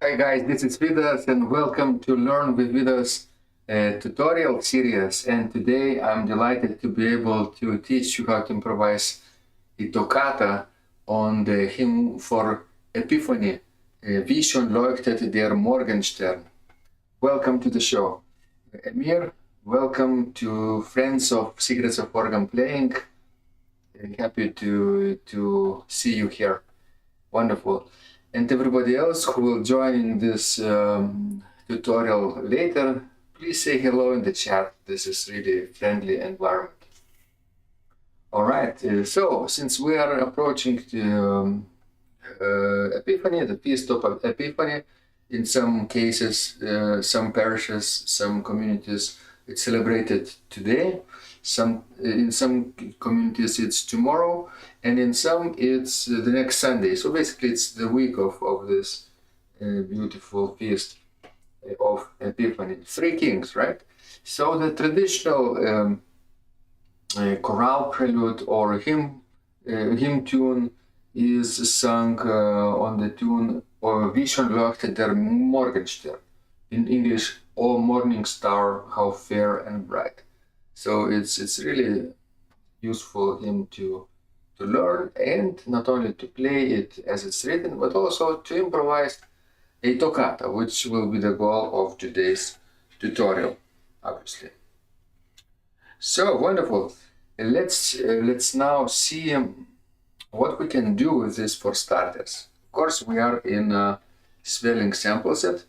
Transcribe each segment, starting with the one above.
Hi guys, this is Vidas and welcome to Learn with Vidas tutorial series. And today I'm delighted to be able to teach you how to improvise a toccata on the hymn for Epiphany, Wie schön leuchtet der Morgenstern. Welcome to the show. Emir, welcome to Friends of Secrets of Organ Playing. Happy to see you here. Wonderful. And everybody else who will join in this tutorial later, please say hello in the chat. This is really a friendly environment. All right, so since we are approaching the Epiphany, the feast of Epiphany, in some cases, some parishes, some communities, it's celebrated today. In some communities it's tomorrow, and in some it's the next Sunday. So basically it's the week of this beautiful feast of Epiphany. Three Kings, right? So the traditional chorale prelude or hymn tune is sung on the tune Wie schön leuchtet der Morgenstern. In English, O morning star, how fair and bright. So it's really useful hymn to learn, and not only to play it as it's written, but also to improvise a toccata, which will be the goal of today's tutorial, obviously. So wonderful. Let's now see what we can do with this for starters. Of course, we are in Sweelinq sample set,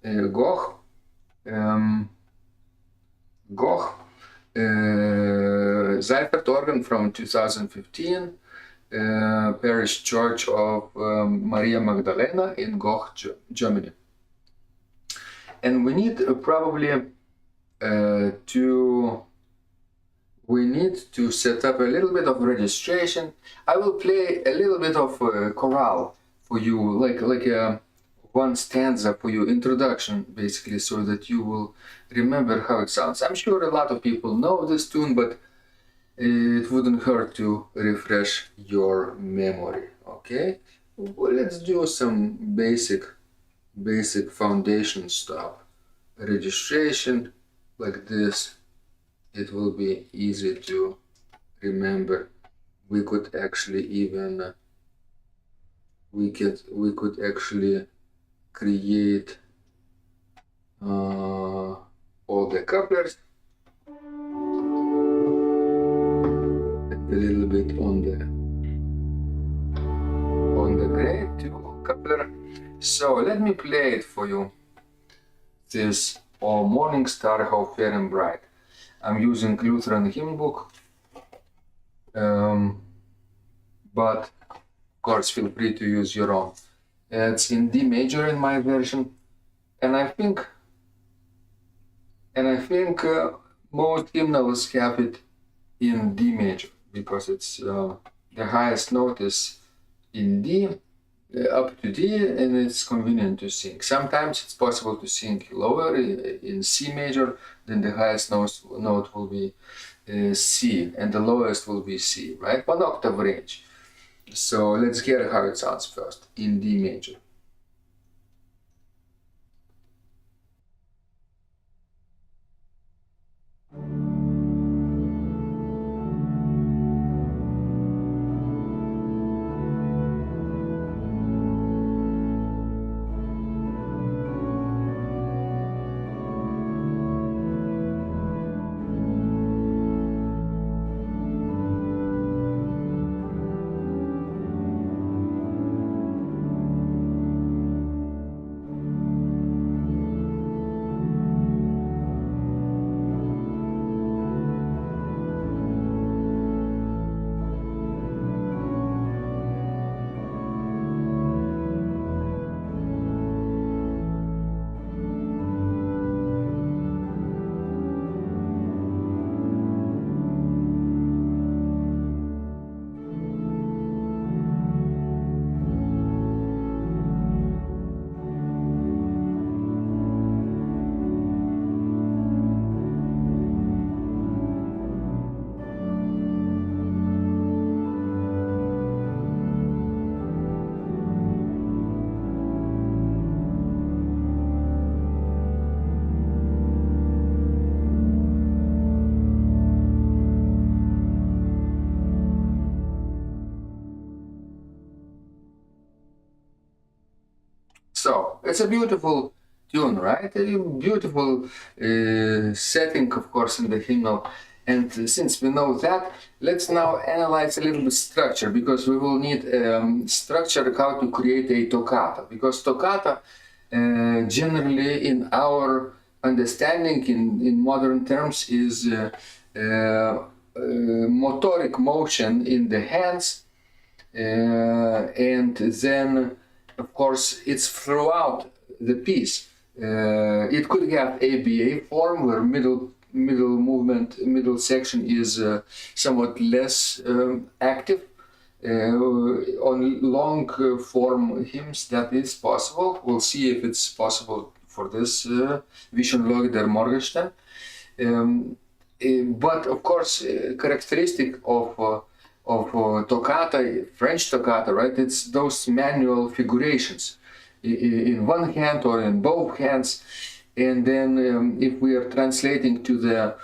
Goch. Goch, Seifert organ from 2015, Parish Church of Maria Magdalena in Goch, Germany. And we need we need to set up a little bit of registration. I will play a little bit of chorale for you, like one stanza for your introduction, basically, so that you will remember how it sounds. I'm sure a lot of people know this tune, but it wouldn't hurt to refresh your memory. Okay, well, let's do some basic foundation stuff. Registration like this. It will be easy to remember. We could actually even we could actually create all the couplers and a little bit on the grade too, coupler. So let me play it for you. This O morning star, how fair and bright. I'm using Lutheran hymn book, but of course feel free to use your own. It's in D major in my version, and I think most hymnals have it in D major because it's the highest note is in D, up to D, and it's convenient to sing. Sometimes it's possible to sing lower in C major, then the highest note will be C, and the lowest will be C, right? 1 octave range. So let's hear how it sounds first in D major. So it's a beautiful tune, right? A beautiful setting, of course, in the hymnal. And since we know that, let's now analyze a little bit structure, because we will need structure how to create a toccata. Because toccata, generally in our understanding in modern terms, is motoric motion in the hands, and then of course it's throughout the piece. It could have ABA form, where middle movement, middle section is somewhat less active. On long form hymns that is possible. We'll see if it's possible for this schön, leuchtet, Morgenstern. But of course, characteristic of toccata, French toccata, right? It's those manual figurations in one hand or in both hands, and then if we are translating to the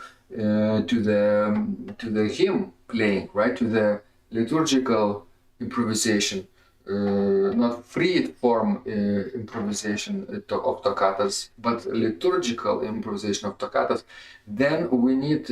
hymn playing, right, to the liturgical improvisation, not free form improvisation of toccatas, but liturgical improvisation of toccatas, then we need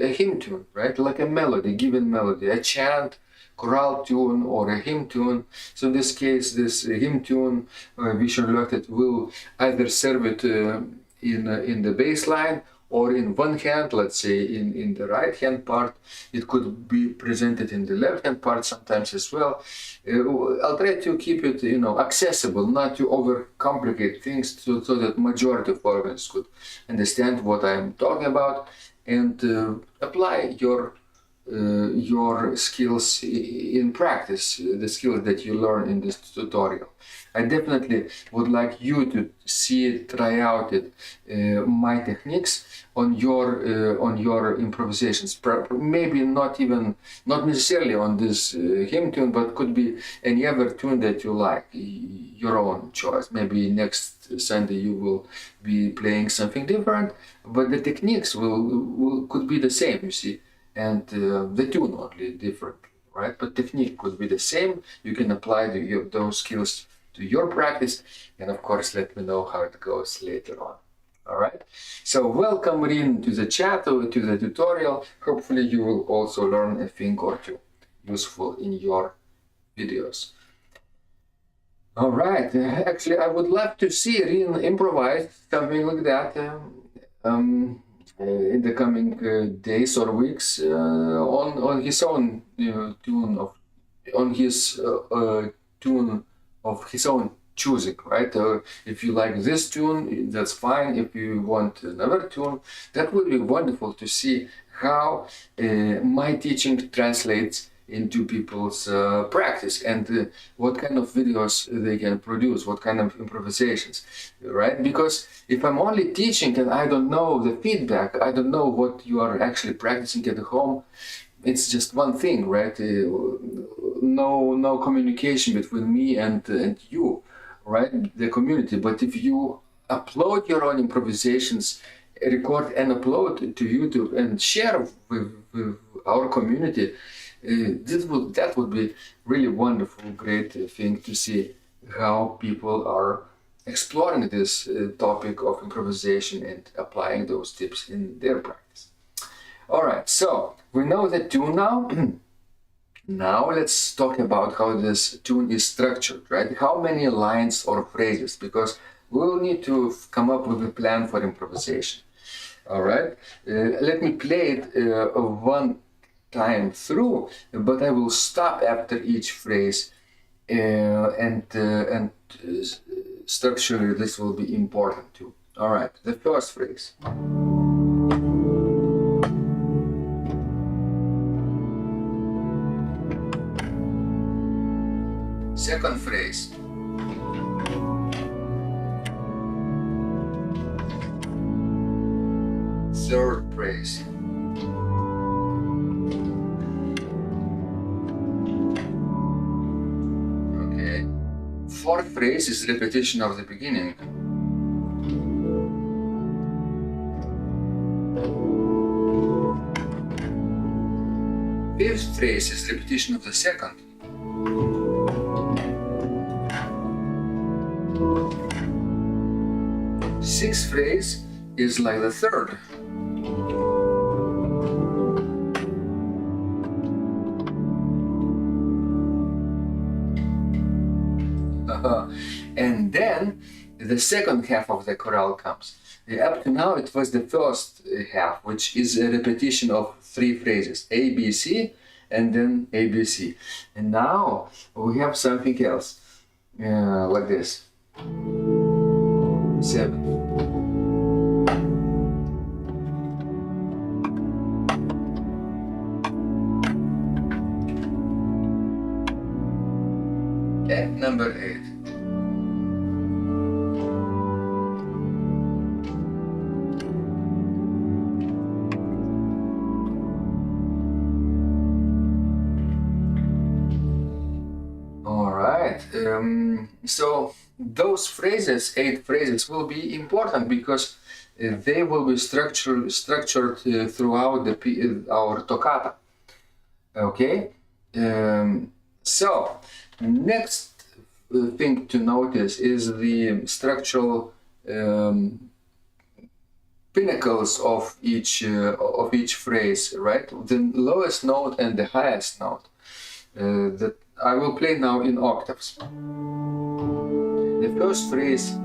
a hymn tune, right? Like a melody, given melody, a chant, chorale tune, or a hymn tune. So in this case, this hymn tune, schön, leuchtet, will either serve it in the bass line, or in one hand, let's say in the right hand part. It could be presented in the left hand part sometimes as well. I'll try to keep it, accessible, not to overcomplicate things, so that majority of organists could understand what I'm talking about, and apply your skills in practice, the skills that you learn in this tutorial. I definitely would like you to see it, try out it, my techniques on your improvisations. Maybe not necessarily on this hymn tune, but could be any other tune that you like, your own choice. Maybe next Sunday you will be playing something different, but the techniques could be the same, you see, and the tune only different, right? But technique could be the same. You can apply those skills to your practice, and of course let me know how it goes later on. All right, so welcome in to the chat, to the tutorial. Hopefully you will also learn a thing or two useful in your videos. All right, actually I would love to see Rin improvise something like that in the coming days or weeks on his own tune of his own choosing, right? If you like this tune, that's fine. If you want another tune, that would be wonderful to see how my teaching translates into people's practice, and what kind of videos they can produce, what kind of improvisations, right? Because if I'm only teaching and I don't know the feedback, I don't know what you are actually practicing at home, it's just one thing, right? No communication between me and you, right? The community. But if you upload your own improvisations, record and upload to YouTube and share with our community, that would be really wonderful, great thing to see how people are exploring this topic of improvisation and applying those tips in their practice. All right, so we know the tune now. Now let's talk about how this tune is structured, right? How many lines or phrases, because we'll need to come up with a plan for improvisation. All right, let me play it one time through, but I will stop after each phrase, and structurally this will be important too. All right, the first phrase. Second phrase. Third phrase. Okay. Fourth phrase is repetition of the beginning. Fifth phrase is repetition of the second. sixth phrase is like the third. And then the second half of the chorale comes. Up to now it was the first half, which is a repetition of three phrases, A, B, C, and then A, B, C. And now we have something else, like this. 7. And number 8. All right. So those phrases, 8 phrases, will be important because they will be structured throughout our toccata. Okay. So next thing to notice is the structural pinnacles of each phrase, right? The lowest note and the highest note that I will play now in octaves. The first phrase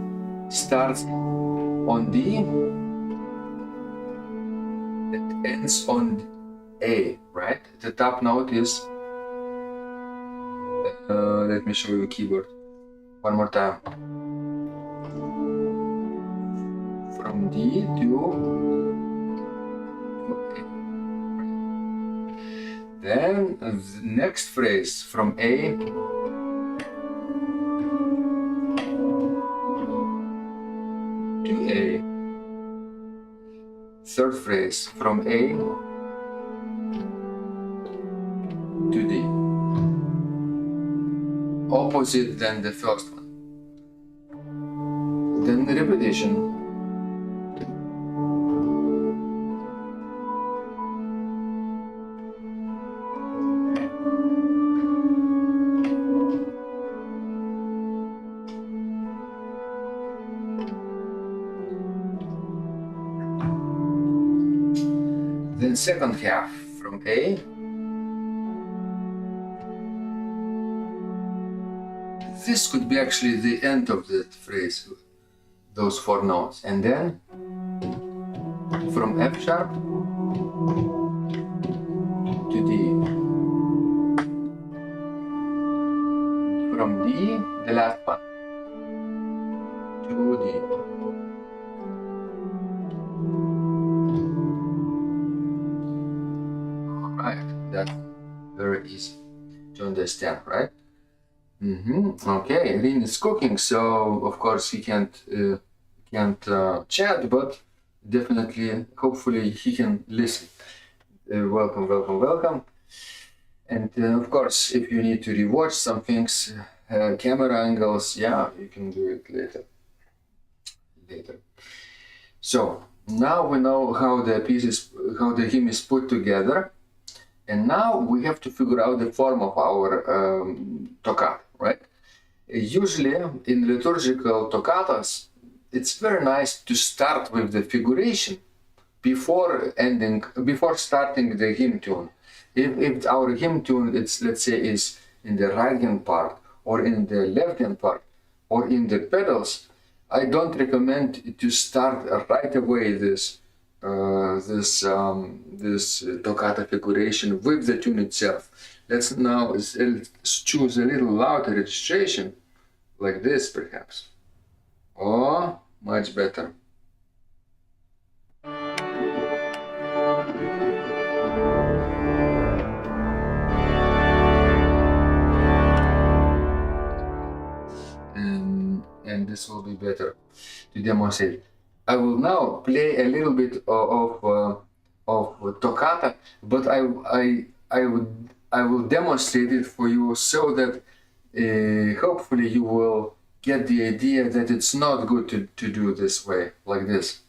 starts on D, it ends on A, right? The top note is, let me show you the keyboard one more time. From D to A. Then the next phrase from A to A. Third phrase from A to D. Opposite than the first one. Then the repetition. Then second half from A. This could be actually the end of that phrase, those 4 notes. And then from F sharp to D. From D, the last one, to D. Alright, that's very easy to understand, right? Okay, Rin is cooking, so of course he can't chat, but definitely, hopefully he can listen. Welcome. And of course, if you need to rewatch some things, camera angles, yeah, you can do it later. So now we know how the hymn is put together, and now we have to figure out the form of our toccata. Right? Usually in liturgical toccatas, it's very nice to start with the figuration before starting the hymn tune. If our hymn tune, let's say, is in the right hand part, or in the left hand part, or in the pedals, I don't recommend to start right away this toccata figuration with the tune itself. Let's now choose a little louder registration, like this perhaps. Oh, much better. And this will be better to demonstrate. I will now play a little bit of toccata, but I will demonstrate it for you so that hopefully you will get the idea that it's not good to do this way, like this.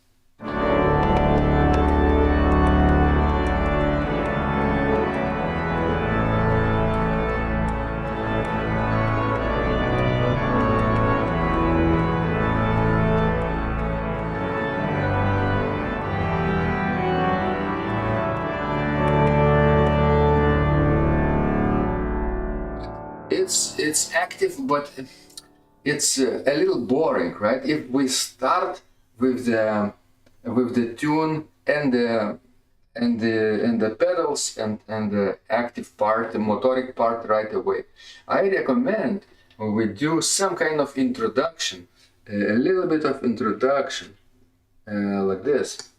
active, but it's a little boring, right? If we start with the tune and the pedals and the active part, the motoric part right away, I recommend we do some kind of introduction, a little bit of introduction, like this.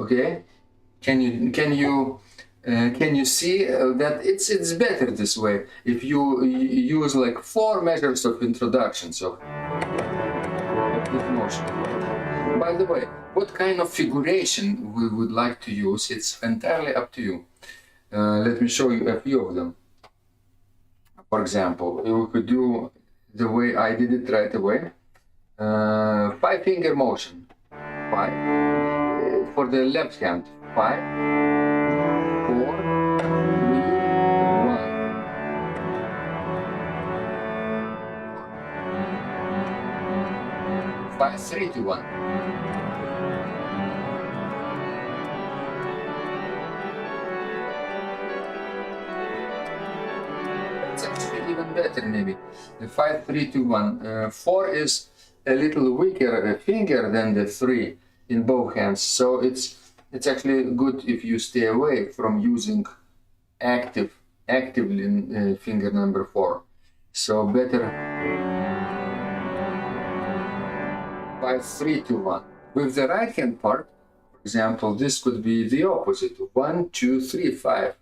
Okay, can you see that it's better this way if you use like 4 measures of introduction, so with motion. By the way, what kind of figuration we would like to use, it's entirely up to you. Let me show you a few of them. For example, we could do the way I did it right away. 5-finger motion. 5. For the left hand, 5, 4, 3, 1. 5, 3, 2, 1. It's actually even better, maybe. The 5, 3, 2, 1. 4 is a little weaker finger than the 3. In both hands, so it's actually good if you stay away from using actively finger number 4. So better 5, 3, 2, 1. With the right hand part, for example, this could be the opposite: 1, 2, 3, 5.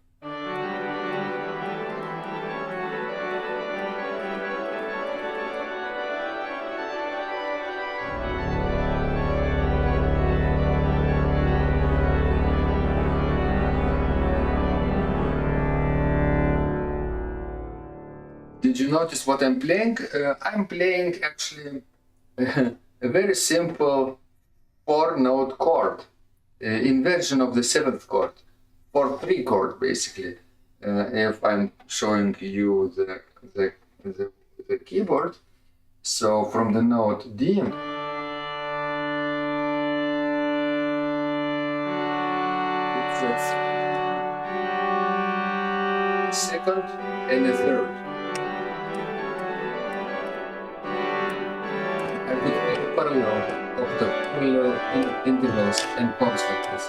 Did you notice what I'm playing? I'm playing actually a very simple 4-note chord, inversion of the 7th chord, 4-3 chord basically. If I'm showing you the keyboard, so from the note D, it's a second and a third. Parallel octave, parallel intervals and chords like this.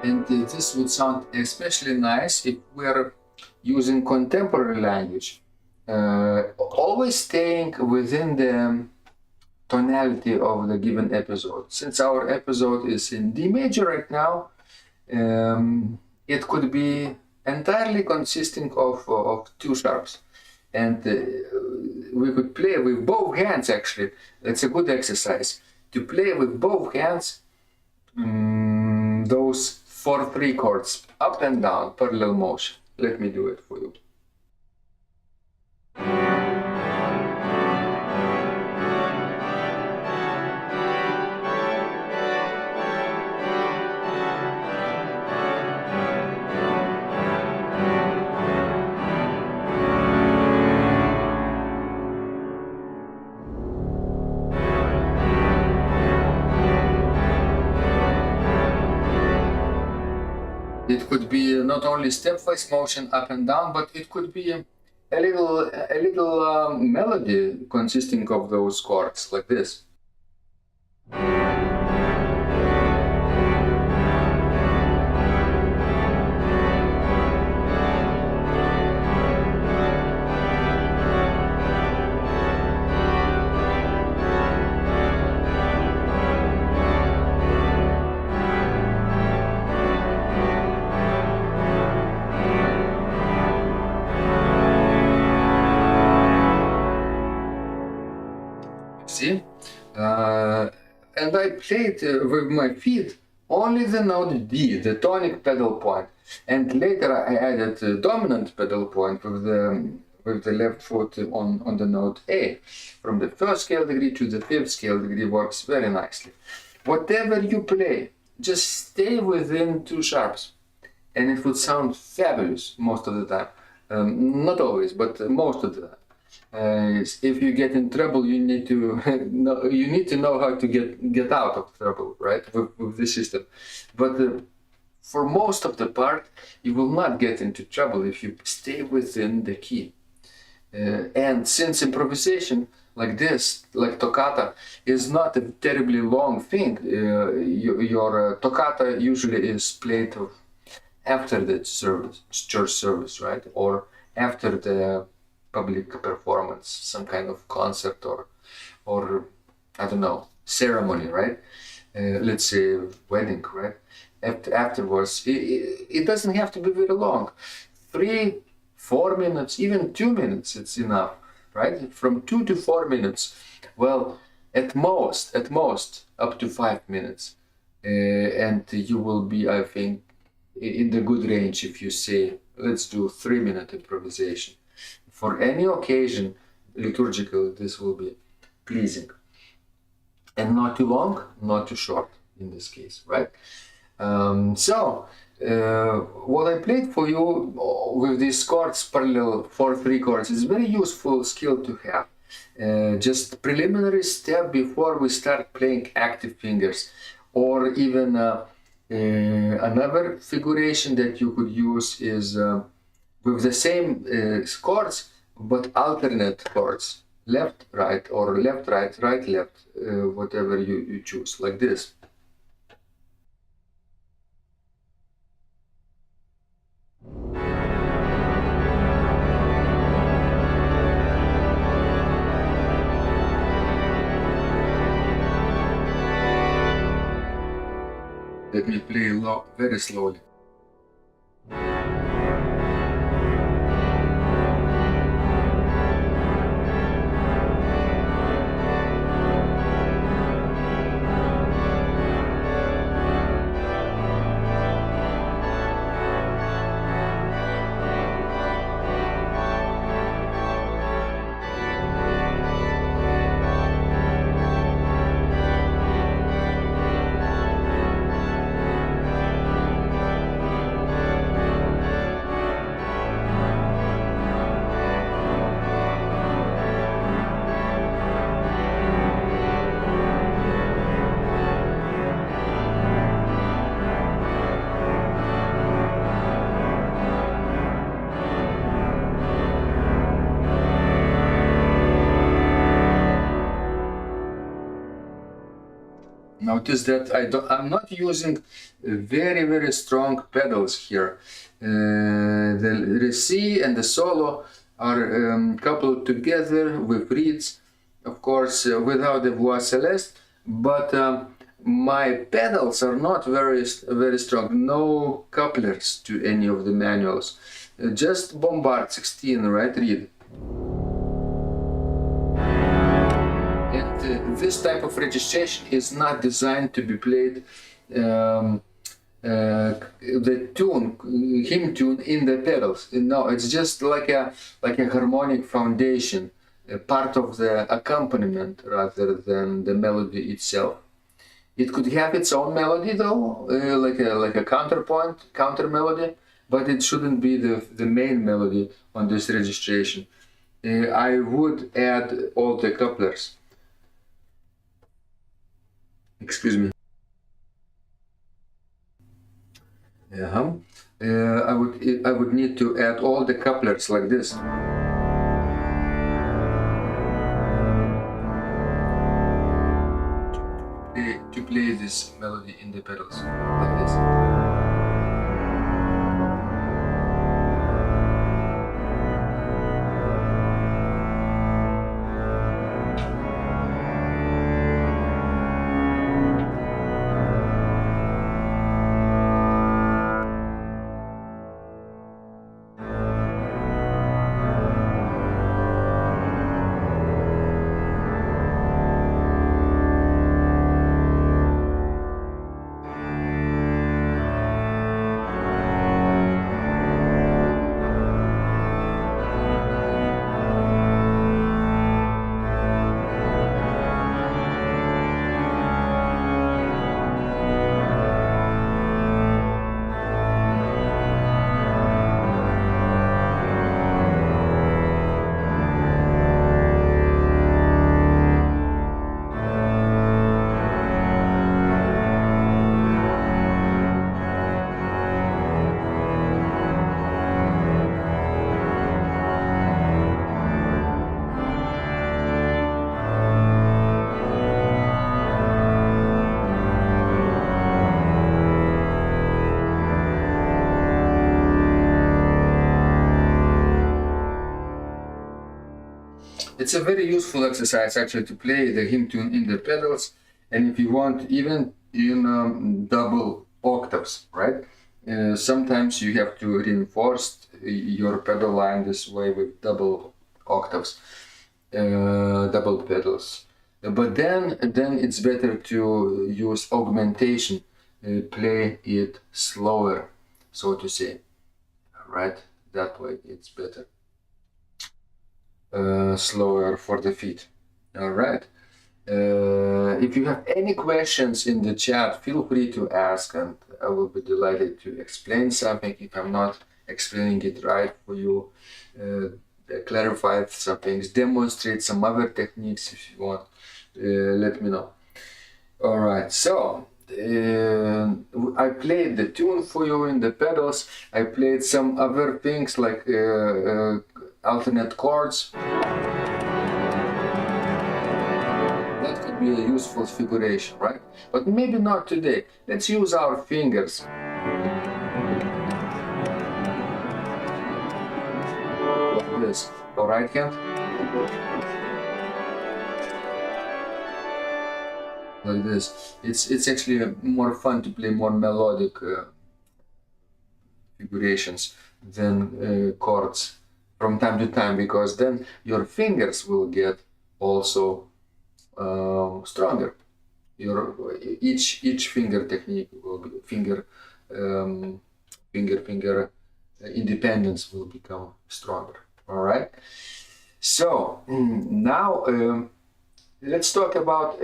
And this would sound especially nice if we're using contemporary language, always staying within the tonality of the given episode. Since our episode is in D major right now, it could be entirely consisting of 2 sharps. And we could play with both hands, actually. It's a good exercise to play with both hands those 4-3 chords, up and down, parallel motion. Let me do it for you. It could be not only stepwise motion up and down, but it could be a little melody consisting of those chords like this. See? And I played with my feet only the note D, the tonic pedal point. And later I added the dominant pedal point with the left foot on the note A. From the first scale degree to the fifth scale degree works very nicely. Whatever you play, just stay within two sharps. And it would sound fabulous most of the time. Not always, but most of the time. If you get in trouble, you need to know how to get out of trouble, right? With this system. But for most of the part, you will not get into trouble if you stay within the key. And since improvisation like this, like toccata, is not a terribly long thing, your toccata usually is played after the service, church service, right? Or after the public performance, some kind of concert or I don't know, ceremony, right? Let's say wedding, right? Afterwards, it doesn't have to be very long. 3, 4 minutes, even 2 minutes, it's enough, right? From 2 to 4 minutes. Well, at most, up to 5 minutes. And you will be, I think, in the good range if you say, let's do 3-minute improvisation. For any occasion, liturgical, this will be pleasing. And not too long, not too short in this case, right? What I played for you with these chords, parallel 4/3 chords, is very useful skill to have. Just preliminary step before we start playing active fingers, or even another figuration that you could use is with the same chords, but alternate chords, left, right, or left, right, right, left, whatever you choose, like this. Let me play very slowly. Notice that I'm not using very strong pedals here. The C and the solo are coupled together with reeds, of course, without the voix celeste, but my pedals are not very strong. No couplers to any of the manuals. Just bombard 16, right reed. This type of registration is not designed to be played the hymn tune in the pedals. No, it's just like a harmonic foundation, a part of the accompaniment rather than the melody itself. It could have its own melody though, like a counter melody, but it shouldn't be the main melody on this registration. I would add all the couplers. Excuse me. I would need to add all the couplets like this. To play this melody in the pedals like this. It's a very useful exercise actually to play the hymn tune in the pedals, and if you want, even in double octaves, right? Sometimes you have to reinforce your pedal line this way with double octaves, double pedals. But then it's better to use augmentation, play it slower, so to say, right? That way it's better. Slower for the feet. All right. If you have any questions in the chat, feel free to ask, and I will be delighted to explain something if I'm not explaining it right for you. Clarify some things, demonstrate some other techniques if you want. Let me know. All right. So I played the tune for you in the pedals. I played some other things like alternate chords. That could be a useful figuration, right? But maybe not today. Let's use our fingers. Like this. For right hand. Like this. It's actually more fun to play more melodic figurations than chords from time to time, because then your fingers will get also stronger. Each finger technique will be finger independence will become stronger. All right. So now let's talk about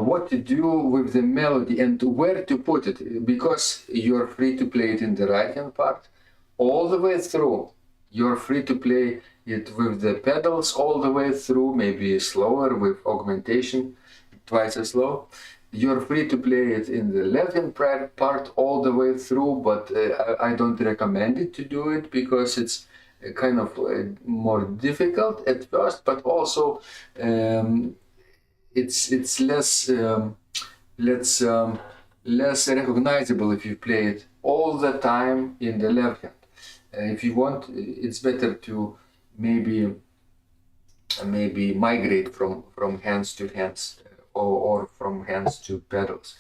what to do with the melody and where to put it, because you're free to play it in the right hand part all the way through. You're free to play it with the pedals all the way through, maybe slower with augmentation, twice as slow. You're free to play it in the left hand part all the way through, but I don't recommend it to do it because it's kind of more difficult at first, but also it's less less recognizable if you play it all the time in the left hand. If you want, it's better to maybe migrate from hands to hands or from hands to pedals,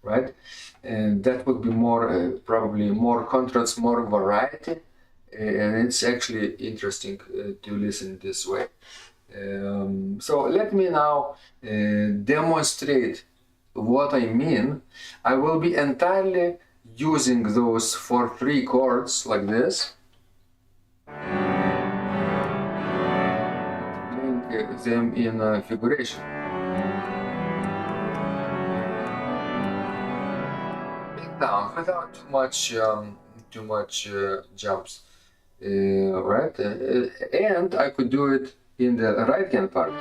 right? And that would be more probably more contrast, more variety, and it's actually interesting to listen this way. So let me now demonstrate what I mean. I will be entirely using those 4/3 chords like this, playing them in figuration. Big down without too much jumps, right? And I could do it in the right hand part.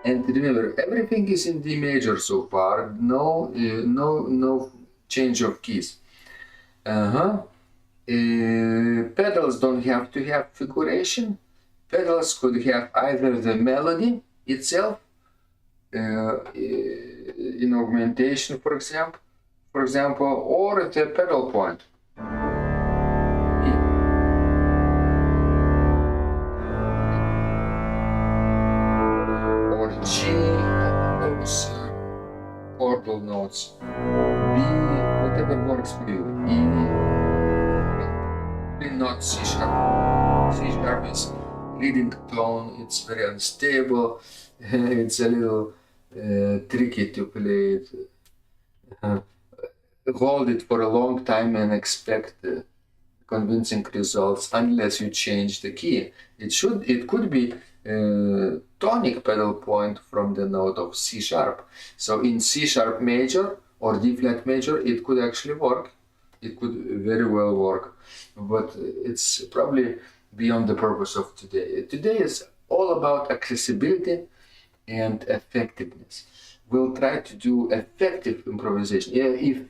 And remember, everything is in D major so far. No change of keys. Pedals don't have to have figuration. Pedals could have either the melody itself, in augmentation, for example, or the pedal point. Or G, those chordal notes. B, whatever works for you. E, not C sharp. C sharp is leading tone, it's very unstable, it's a little tricky to play it. Hold it for a long time and expect convincing results unless you change the key. It could be tonic pedal point from the note of C sharp. So in C sharp major or D flat major, it could actually work. It could very well work, but it's probably beyond the purpose of today. Today is all about accessibility and effectiveness. We'll try to do effective improvisation,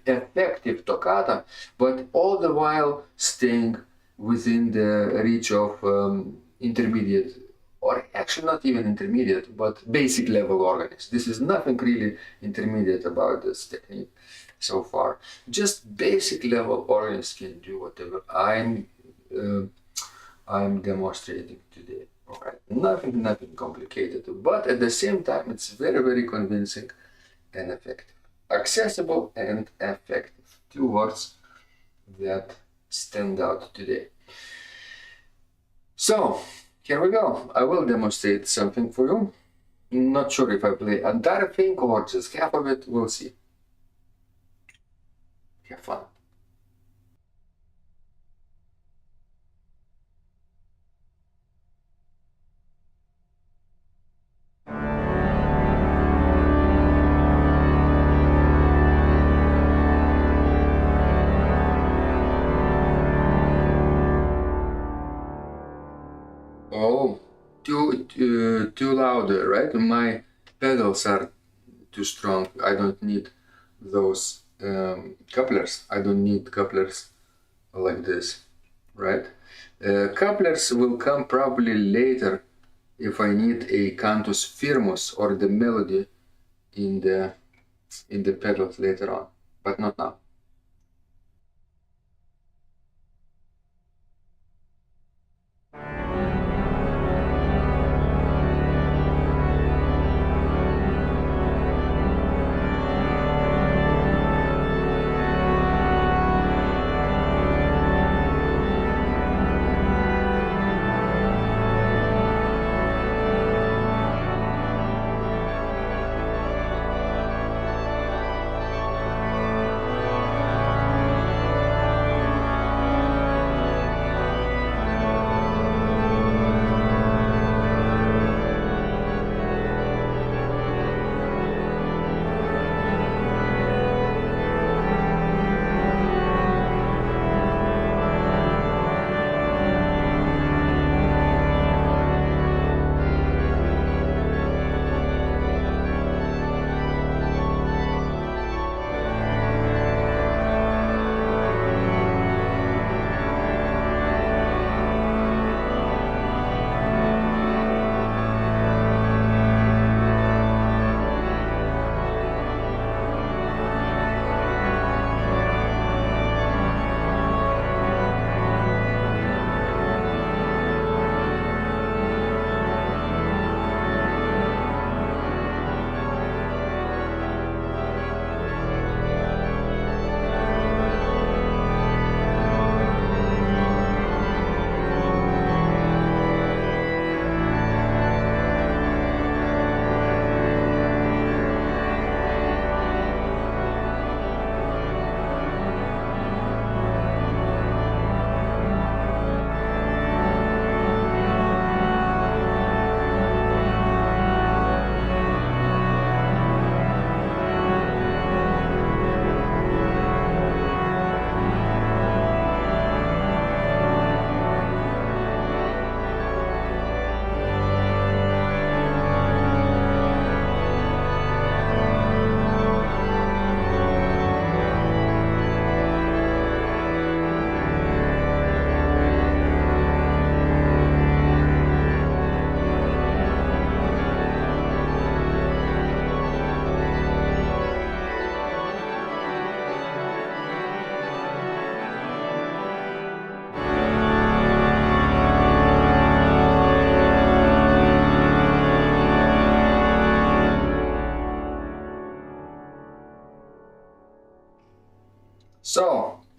effective toccata, but all the while staying within the reach of intermediate, or actually not even intermediate, but basic level organist. This is nothing really intermediate about this technique so far. Just basic level organist can do whatever I'm demonstrating today. All right, nothing complicated, but at the same time, it's very convincing and effective. Accessible and effective. Two words that stand out today. So, here we go. I will demonstrate something for you. Not sure if I play entire thing or just half of it. We'll see. Have fun. Oh, too louder, right? My pedals are too strong. I don't need those couplers. I don't need couplers like this, right? Couplers will come probably later if I need a cantus firmus or the melody in the pedals later on, but not now.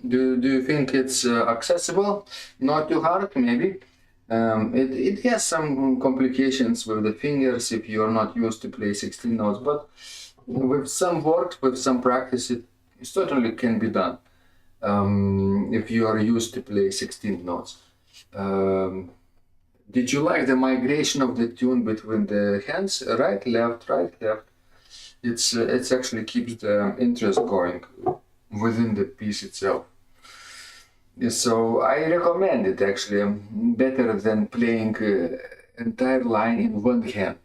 Do you think it's accessible? Not too hard, maybe. It has some complications with the fingers if you're not used to play 16 notes, but with some work, with some practice, it certainly can be done if you are used to play 16 notes. Did you like the migration of the tune between the hands? Right, left, right, left. It's actually keeps the interest going within the piece itself. So I recommend it actually, better than playing entire line in one hand.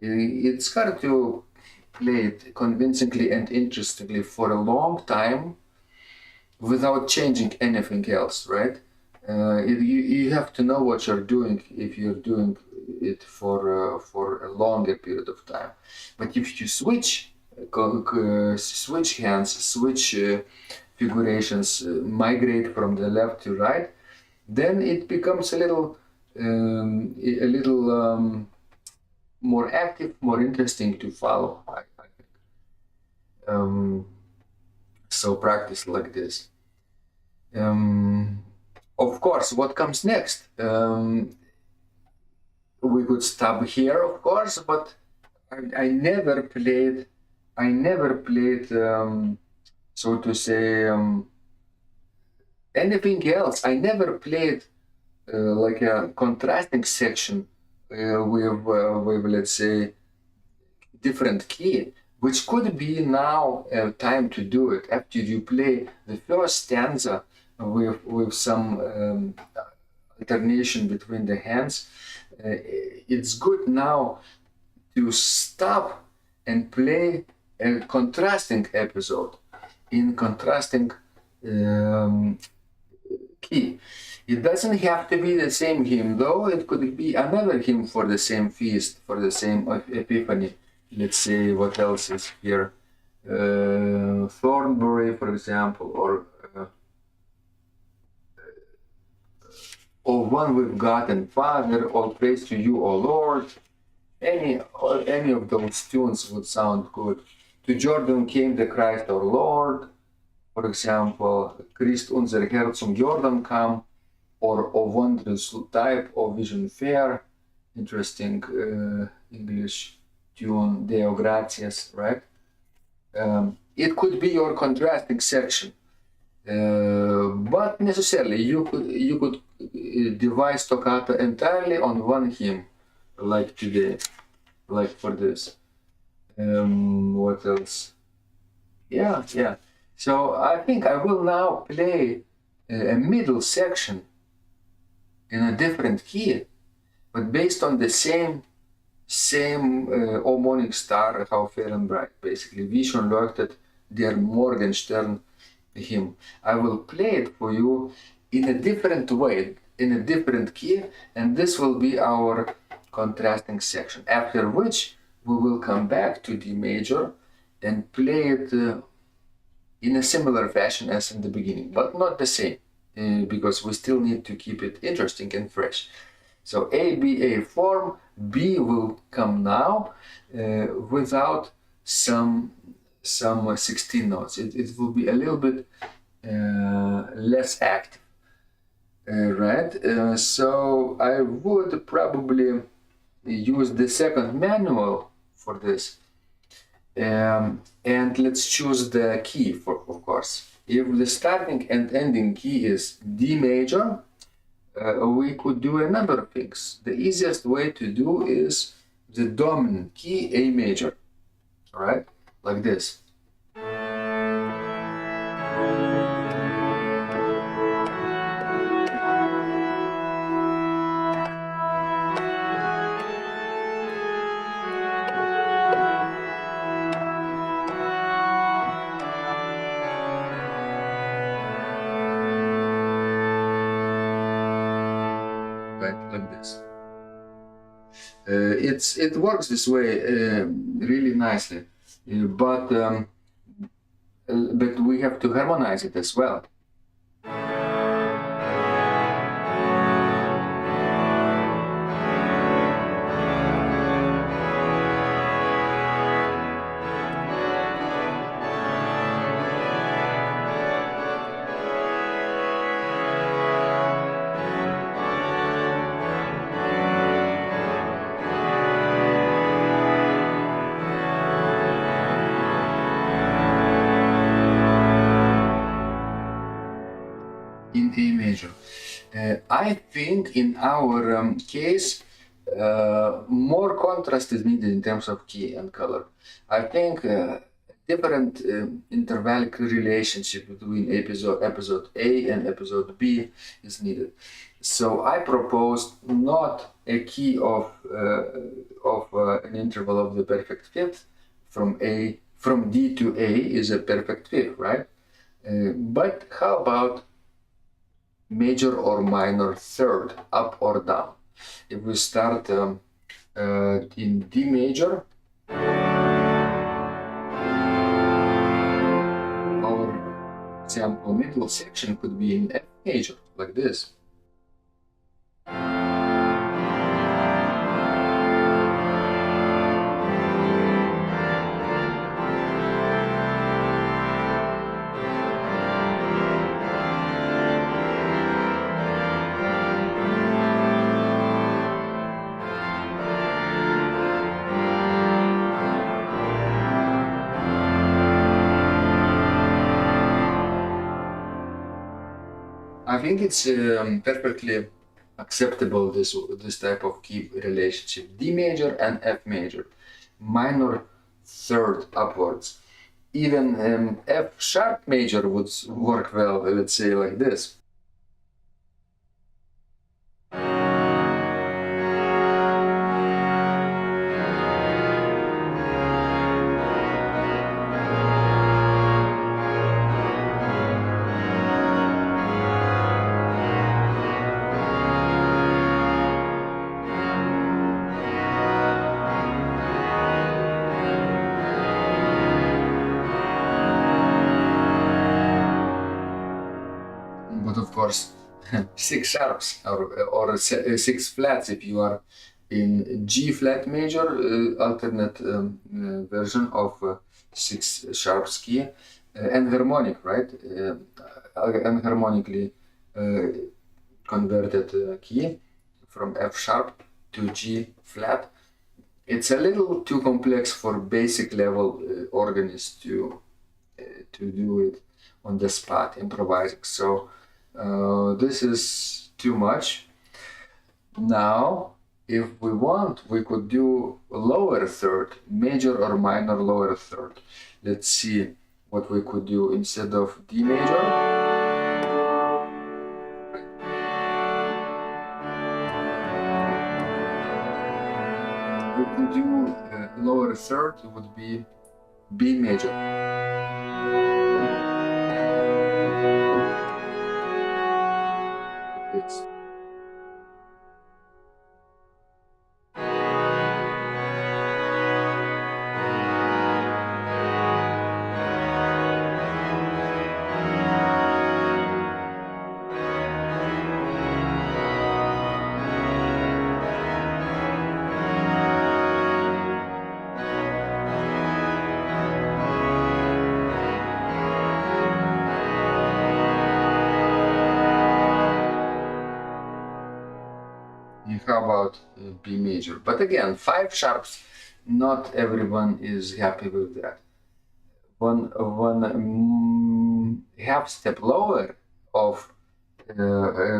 It's hard to play it convincingly and interestingly for a long time without changing anything else, right? You have to know what you're doing if you're doing it for a longer period of time. But if you switch hands, switch figurations, migrate from the left to right, then it becomes a little more active, more interesting to follow. I think. So practice like this. Of course, what comes next? We could stop here, of course, but I never played, so to say, anything else. I never played like a contrasting section with let's say, different key, which could be now time to do it after you play the first stanza with some alternation between the hands. It's good now to stop and play a contrasting episode in contrasting key. It doesn't have to be the same hymn, though. It could be another hymn for the same feast, for the same Epiphany. Let's see what else is here. Thornbury, for example, or one with God and Father, all praise to you, O Lord. Any of those tunes would sound good. To Jordan came the Christ our Lord, for example, Christ unser Herr zum Jordan kam, or O wondrous type, O vision fair, interesting English tune, Deo gratias, right? It could be your contrasting section, but necessarily you could devise toccata entirely on one hymn, like today, like for this. What else? Yeah. So I think I will now play a middle section in a different key, but based on the same O morning star, how fair and bright, basically. Wie schön leuchtet, der Morgenstern hymn. I will play it for you in a different way, in a different key, and this will be our contrasting section. After which we will come back to D major and play it in a similar fashion as in the beginning, but not the same, because we still need to keep it interesting and fresh. So A, B, A form, B will come now without some 16 notes. It will be a little bit less active, right? So I would probably use the second manual for this. And let's choose the key, of course. If the starting and ending key is D major, we could do a number of things. The easiest way to do is the dominant key, A major, all right? Like this. Like this. It works this way really nicely, but we have to harmonize it as well. major. I think in our case, more contrast is needed in terms of key and color. I think different intervallic relationship between episode A and episode B is needed. So I proposed not a key of an interval of the perfect fifth from D to A is a perfect fifth, right? But how about major or minor third, up or down? If we start in D major, our example middle section could be in F major, like this. I think it's perfectly acceptable, this type of key relationship, D major and F major, minor third upwards. Even F sharp major would work well, let's say like this. But of course, six sharps or six flats if you are in G flat major, alternate version of six sharps key, enharmonic, right? Enharmonically converted key from F sharp to G flat. It's a little too complex for basic level organist to do it on the spot, improvising. So this is too much. Now, if we want, we could do lower third, major or minor lower third. Let's see what we could do instead of D major. We could do lower third, it would be B major. It's how about B major? But again, five sharps, not everyone is happy with that. One half step lower of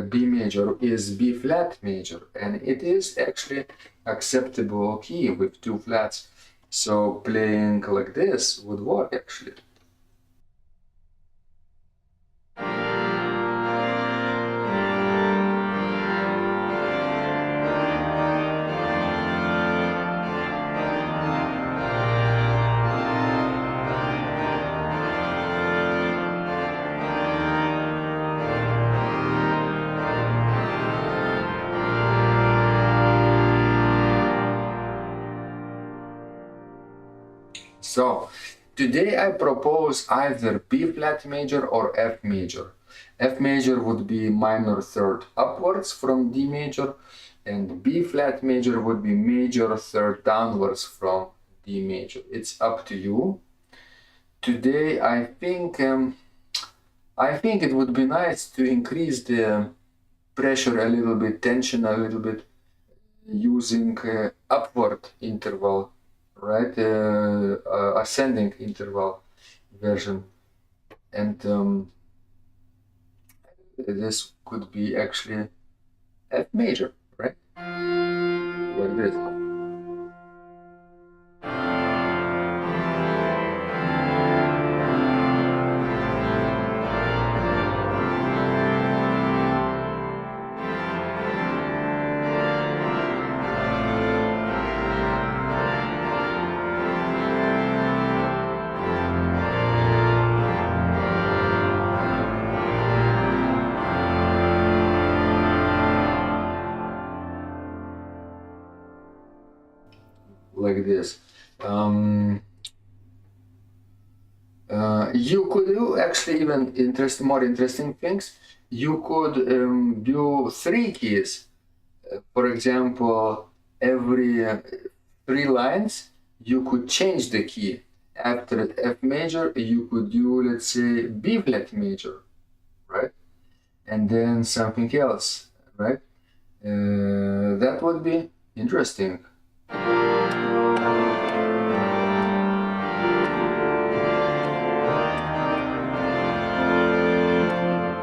B major is B flat major, and it is actually acceptable key with two flats. So playing like this would work actually. So today I propose either B flat major or F major. F major would be minor third upwards from D major, and B flat major would be major third downwards from D major. It's up to you. Today I think it would be nice to increase the pressure a little bit, tension a little bit, using upward interval, right? Ascending interval version. And this could be actually F major, right? Like this. Like this. You could do actually even more interesting things. You could do three keys. For example, every 3 lines, you could change the key. After F major, you could do, let's say, B flat major, right? And then something else, right? That would be interesting.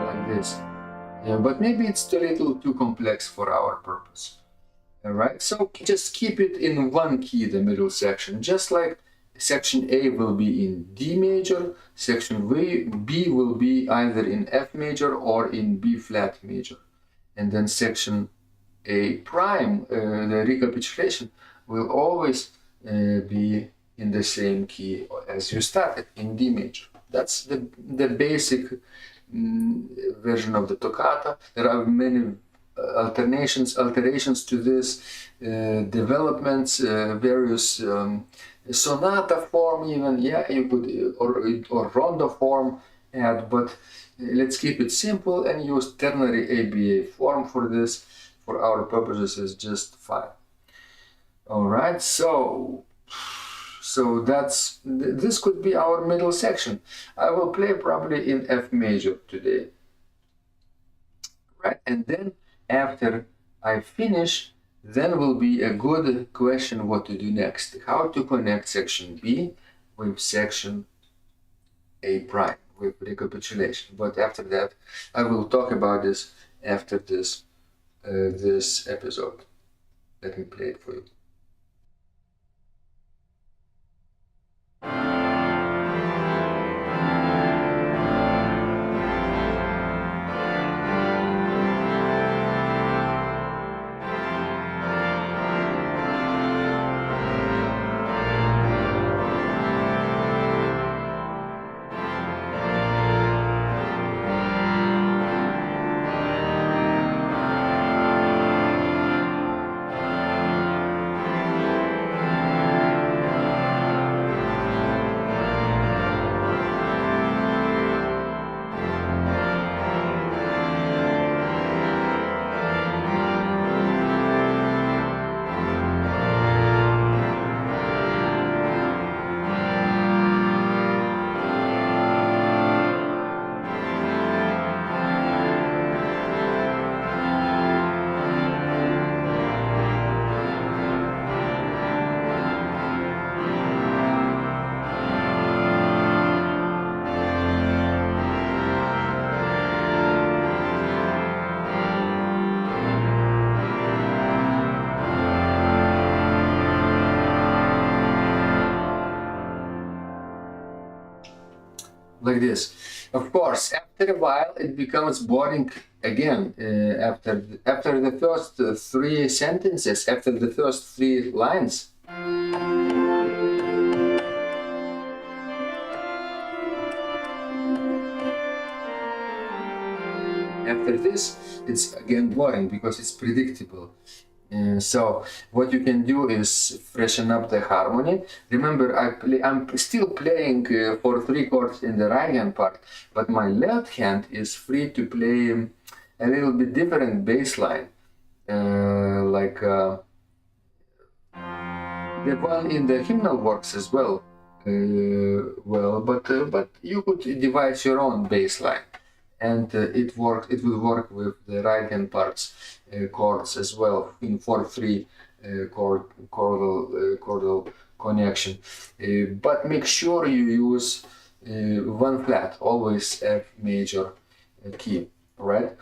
Like this. Yeah, but maybe it's a little too complex for our purpose. All right, so just keep it in one key, the middle section, just like section A will be in D major, section B will be either in F major or in B flat major, and then section A prime, the recapitulation, will always be in the same key as you started, in D major. That's the basic version of the toccata. There are many alterations to this, developments, various sonata form even, yeah, you could, or rondo form add, but let's keep it simple and use ternary ABA form for this. For our purposes is just fine. All right, so this could be our middle section. I will play probably in F major today, right? And then after I finish, then will be a good question what to do next. How to connect section B with section A prime, with recapitulation. But after that, I will talk about this after this episode. Let me play it for you. Like this. Of course, after a while it becomes boring again. After the first 3 sentences, after the first 3 lines. After this, it's again boring because it's predictable. So what you can do is freshen up the harmony. Remember, I'm still playing for 3 chords in the right hand part, but my left hand is free to play a little bit different bass line, like the one in the hymnal works as well. But you could devise your own bass line, and it will work with the right hand parts chords as well in 4/3 chordal connection. But make sure you use 1 flat, always F major key. right?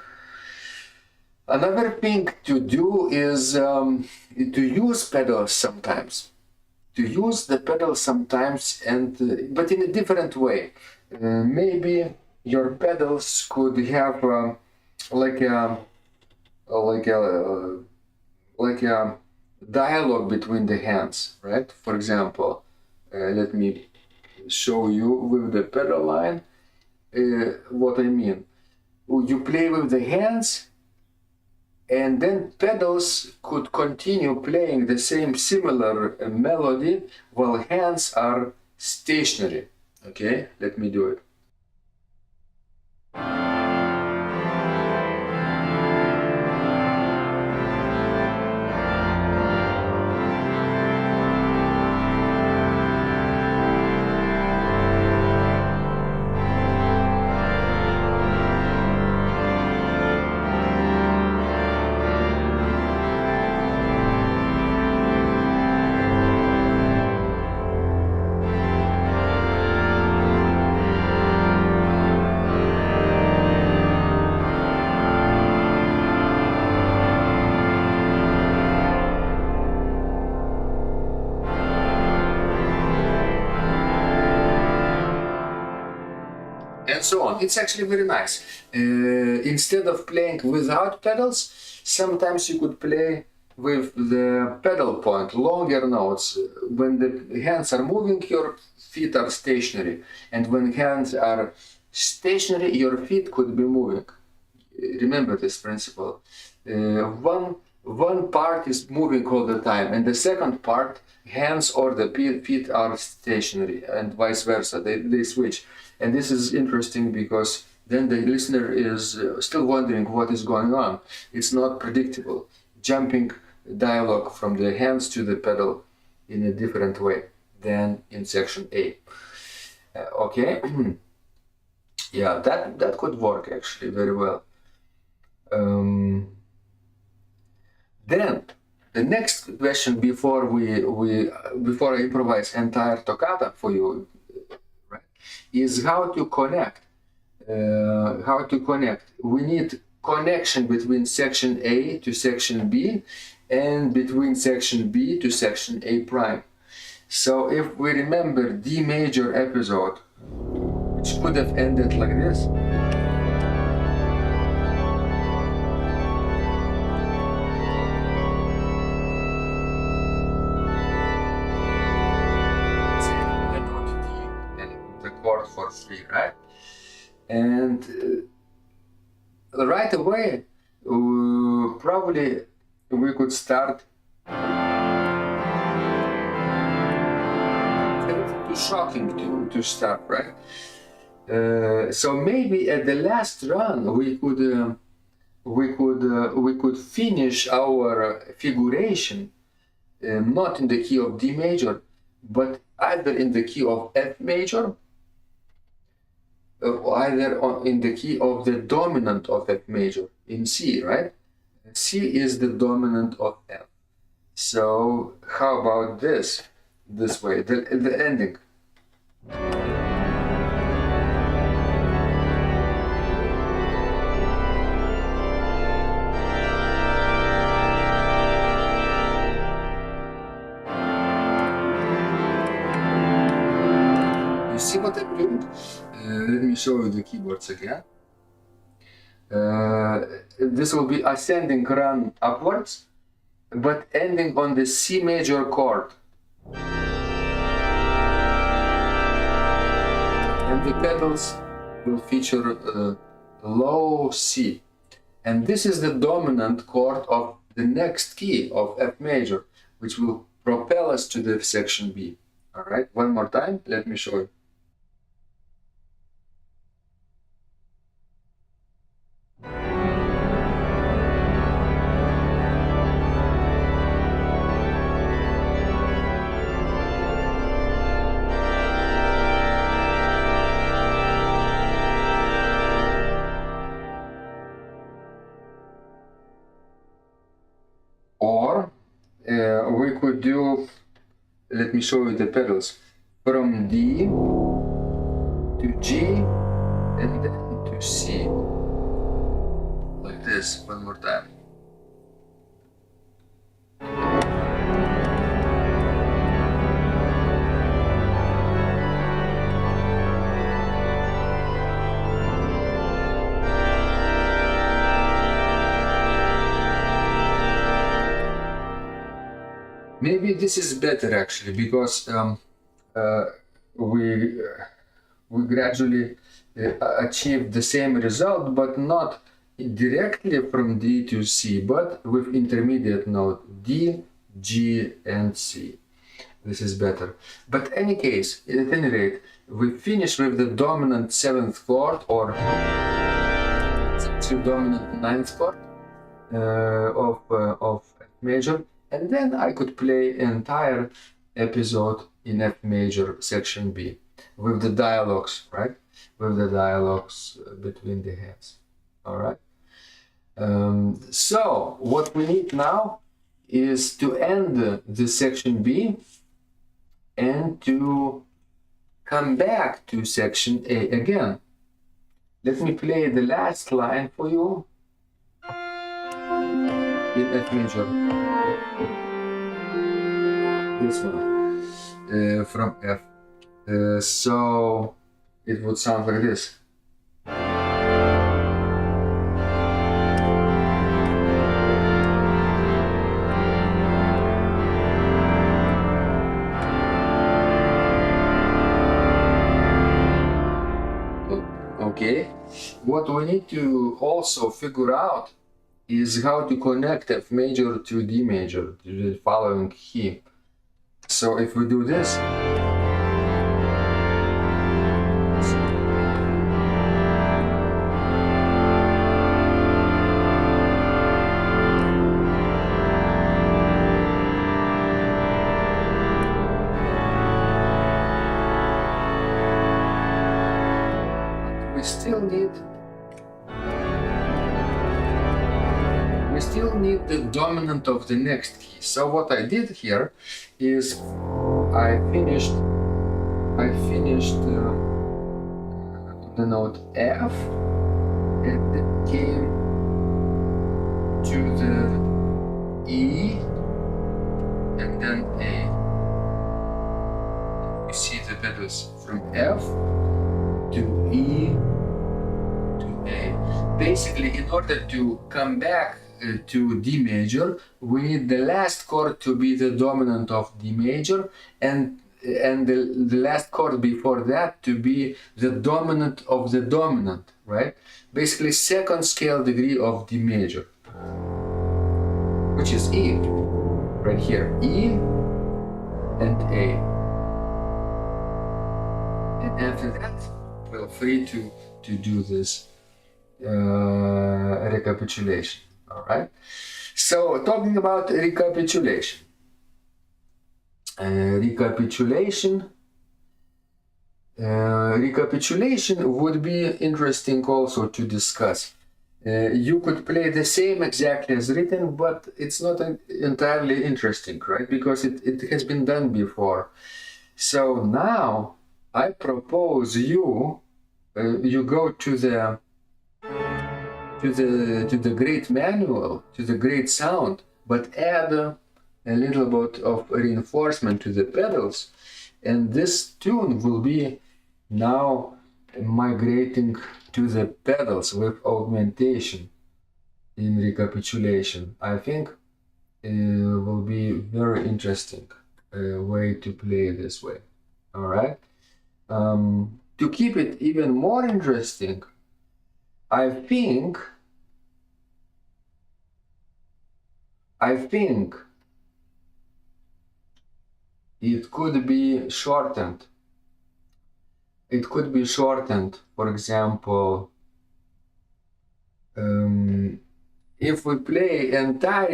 Another thing to do is to use pedals sometimes. To use the pedals sometimes, and but in a different way. Maybe your pedals could have like a like a like a dialogue between the hands, right? For example, let me show you with the pedal line what I mean. You play with the hands, and then pedals could continue playing the same similar melody while hands are stationary. Okay, let me do it. And so on. It's actually very nice. Instead of playing without pedals, sometimes you could play with the pedal point, longer notes. When the hands are moving, your feet are stationary. And when hands are stationary, your feet could be moving. Remember this principle. One part is moving all the time, and the second part, hands or the feet are stationary, and vice versa. They switch. And this is interesting because then the listener is still wondering what is going on. It's not predictable. Jumping dialogue from the hands to the pedal in a different way than in section A. Okay, yeah, that could work actually very well. Then the next question before before I improvise entire toccata for you, right, is how to connect. How to connect. We need connection between section A to section B and between section B to section A prime. So if we remember D major episode, which could have ended like this. For 3, right? And right away, probably we could start. It's too shocking to start, right? So maybe at the last run we could finish our figuration not in the key of D major, but either in the key of F major, either in the key of the dominant of F major in C, right? C is the dominant of F. So how about this way, the ending? You see what I'm doing? Let me show you the keyboards again. This will be ascending run upwards, but ending on the C major chord. And the pedals will feature low C. And this is the dominant chord of the next key of F major, which will propel us to the section B. All right, one more time, let me show you. Or we could do, let me show you the pedals, from D to G and then to C. this one more time. Maybe this is better actually, because we gradually achieve the same result, but not directly from D to C, but with intermediate note D, G, and C. This is better. But any case, at any rate, we finish with the dominant 7th chord, or dominant 9th chord of F major, and then I could play entire episode in F major section B with the dialogues, right? With the dialogues between the hands. All right. So what we need now is to end the section B and to come back to section A again. Let me play the last line for you in F major. This one from F. So it would sound like this. Okay, what we need to also figure out is how to connect F major to D major, to the following key. So if we do this, we still need the dominant of the next key. So what I did here is I finished the note F and then came to the E and then A. You see the pedals from F to E to A. Basically, in order to come back to D major, we need the last chord to be the dominant of D major, and the last chord before that to be the dominant of the dominant, right? Basically, second scale degree of D major, which is E, right here, E and A. And after that, feel free to do this recapitulation. All right. So talking about recapitulation. Recapitulation would be interesting also to discuss. You could play the same exactly as written, but it's not entirely interesting, right? Because it has been done before. So now I propose you go to the great manual, to the great sound, but add a little bit of reinforcement to the pedals, and this tune will be now migrating to the pedals with augmentation in recapitulation. I think it will be very interesting way to play this way. All right. To keep it even more interesting, I think it could be shortened. It could be shortened, for example, if we play entire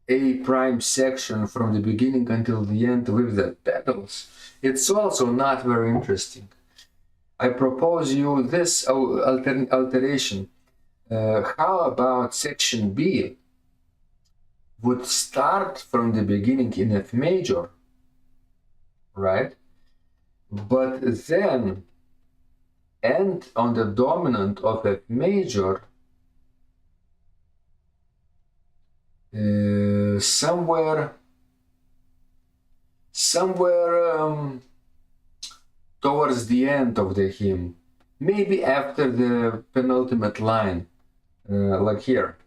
A prime section from the beginning until the end with the pedals, it's also not very interesting. I propose you this alteration. How about section B would start from the beginning in F major, right? But then and on the dominant of F major, somewhere towards the end of the hymn, maybe after the penultimate line, like here.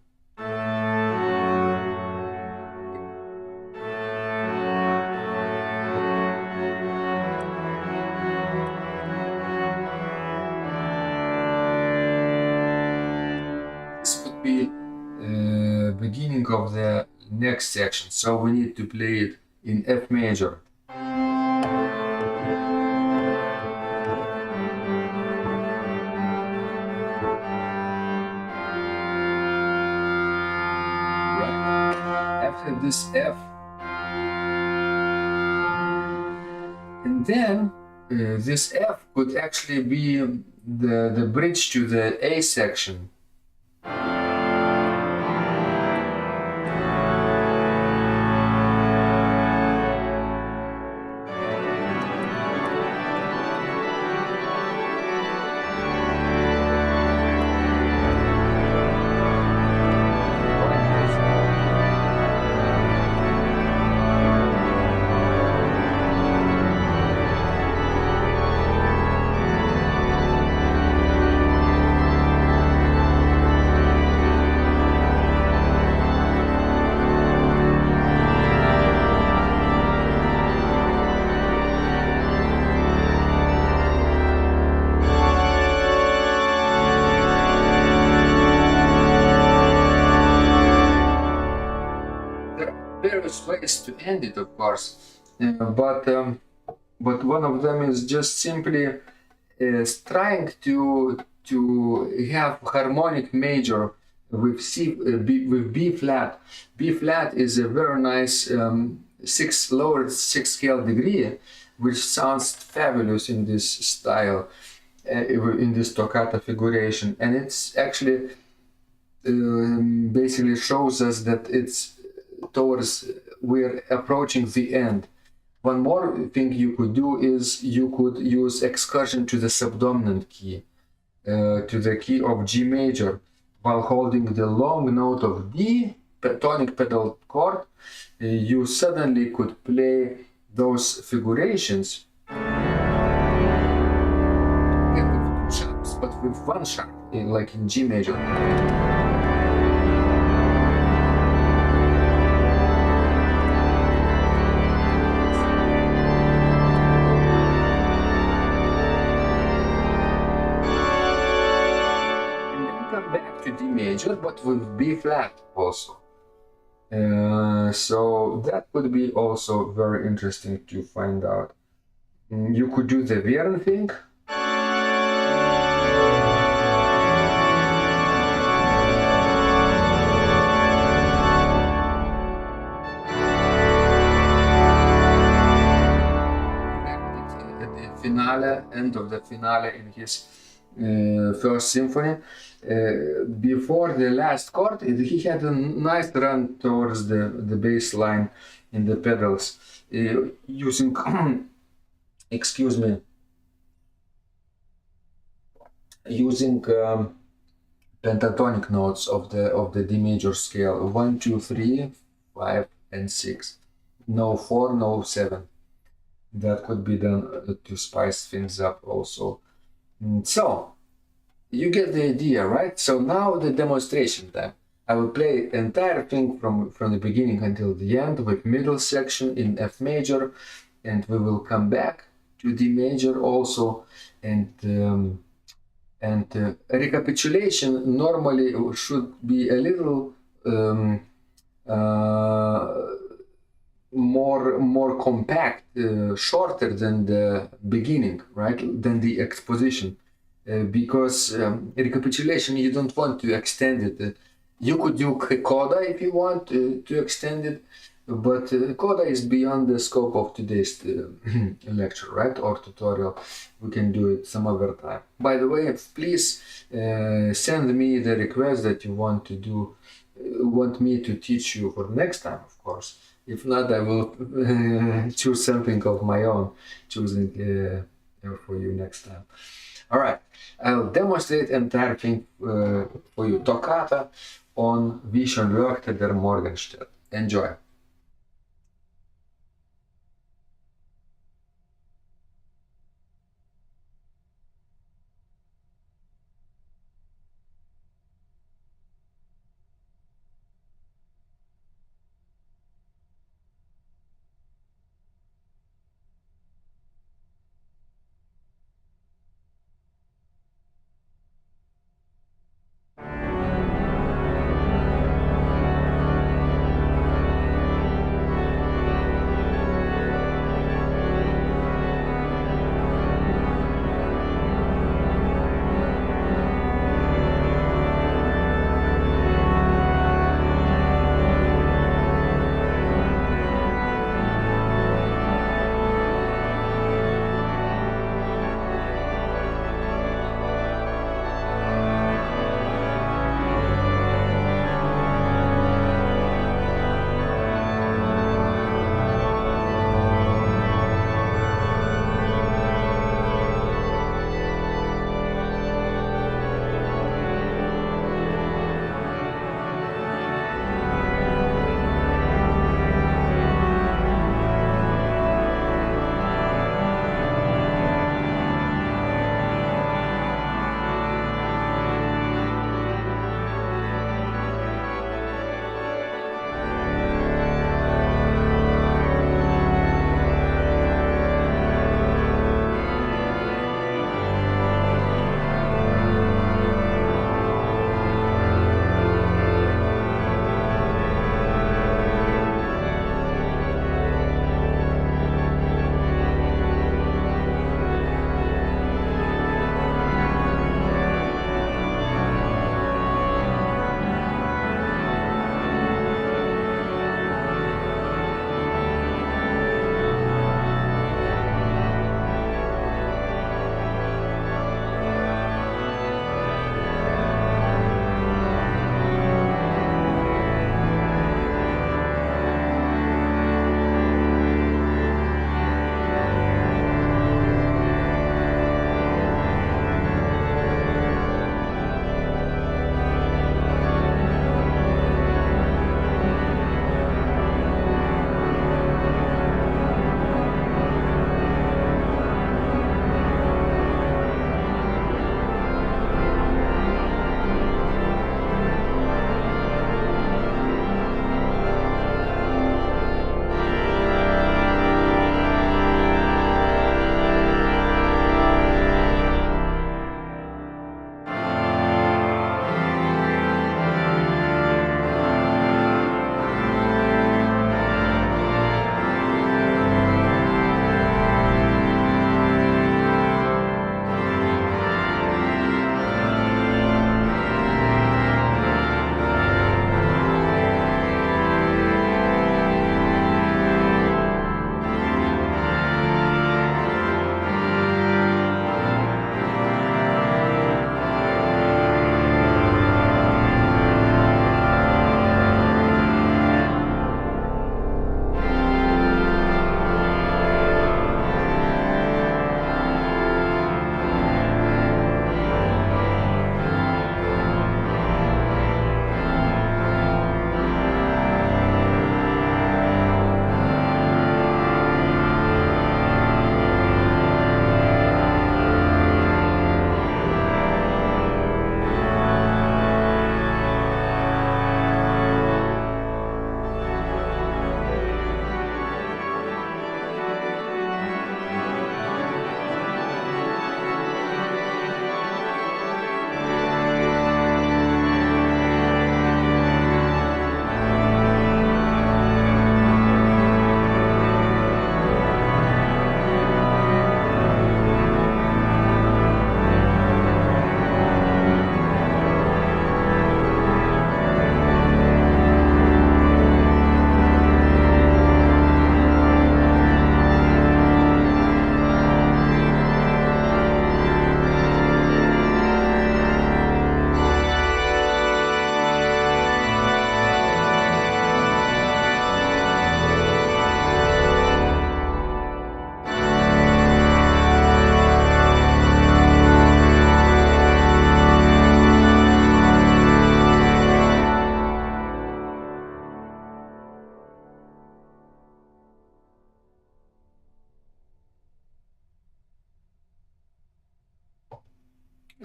This would be beginning of the next section, so we need to play it in F major. After this F, and then this F could actually be the bridge to the A section. Various ways to end it, of course, but one of them is just simply trying to have harmonic major with with B flat. B flat is a very nice lower sixth scale degree, which sounds fabulous in this style, in this toccata figuration, and it's actually basically shows us that it's we're approaching the end. One more thing you could do is you could use excursion to the subdominant key, to the key of G major, while holding the long note of D, tonic pedal chord. You suddenly could play those figurations with two sharps, but with one sharp, like in G major. Back to D major, but with B flat also. So that would be also very interesting to find out. You could do the Viren thing. At the finale, end of the finale in his first symphony, before the last chord, he had a nice run towards the bass line in the pedals, using excuse me, using pentatonic notes of the D major scale: 1, 2, 3, 5, and 6. No 4, no 7. That could be done to spice things up also. So you get the idea, right? So now the demonstration time. I will play the entire thing from the beginning until the end with middle section in F major, and we will come back to D major also, and recapitulation normally should be a little more compact, shorter than the beginning, right? Than the exposition. Because recapitulation, you don't want to extend it. You could do coda if you want to extend it, but coda is beyond the scope of today's lecture, right, or tutorial. We can do it some other time. By the way, please send me the request that you want to do, want me to teach you for next time, of course. If not, I will choose something of my own, choosing for you next time. All right, I'll demonstrate entire thing for you. Toccata on Wie schön leuchtet der Morgenstern. Enjoy.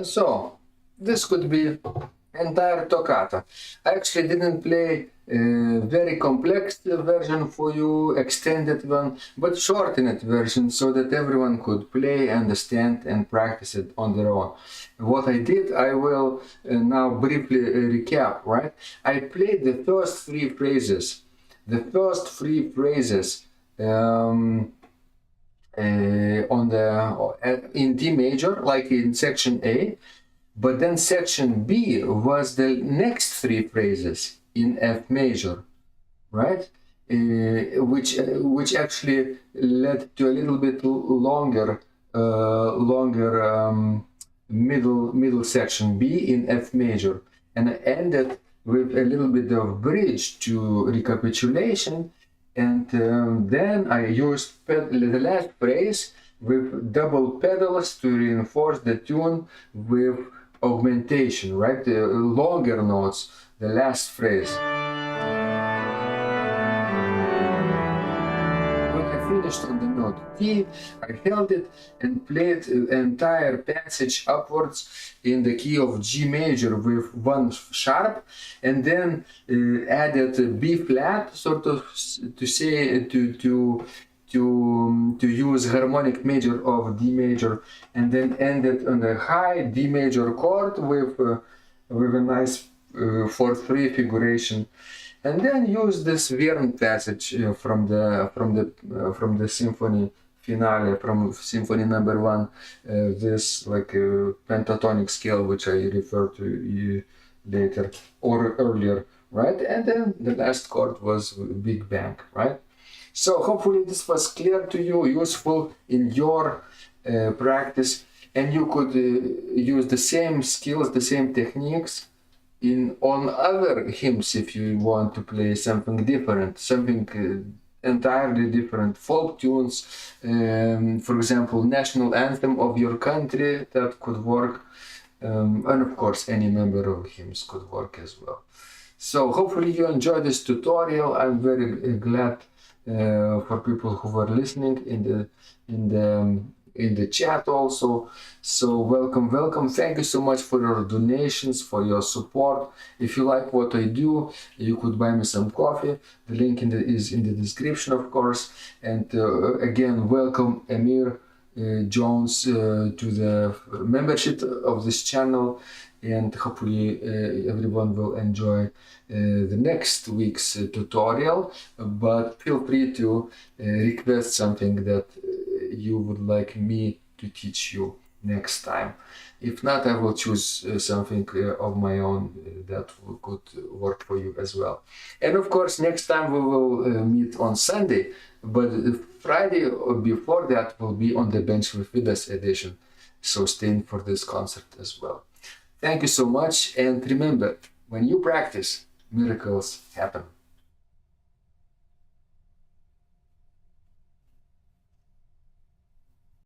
So this could be entire toccata. I actually didn't play a very complex version for you, extended one, but shortened version so that everyone could play, understand, and practice it on their own. What I did, I will now briefly recap, right? I played the first three phrases. The first three phrases in D major, like in section A, but then section B was the next three phrases in F major, right? Which actually led to a little bit longer middle section B in F major, and I ended with a little bit of bridge to recapitulation, and then I used the last phrase with double pedals to reinforce the tune with augmentation, right? The longer notes, the last phrase. When I finished on the note D, I held it and played the entire passage upwards in the key of G major with one sharp, and then added B flat, sort of to use harmonic major of D major, and then ended on a high D major chord with a nice 4/3 figuration, and then use this Vern passage from the symphony finale, from symphony number 1, this like pentatonic scale which I referred to later or earlier, right? And then the last chord was Big Bang, right? So hopefully this was clear to you, useful in your practice, and you could use the same skills, the same techniques on other hymns if you want to play something different, something entirely different, folk tunes, for example, national anthem of your country, that could work, and of course any number of hymns could work as well. So hopefully you enjoyed this tutorial. I'm very glad for people who were listening in the chat also. So welcome. Thank you so much for your donations, for your support. If you like what I do, you could buy me some coffee. The link is in the description, of course. And again, welcome Emir Jones to the membership of this channel, and hopefully everyone will enjoy the next week's tutorial, but feel free to request something that you would like me to teach you next time. If not, I will choose something of my own that could work for you as well. And of course, next time we will meet on Sunday, but Friday or before that will be on the Bench with Vidas edition. So stay in for this concert as well. Thank you so much, and remember, when you practice, miracles happen.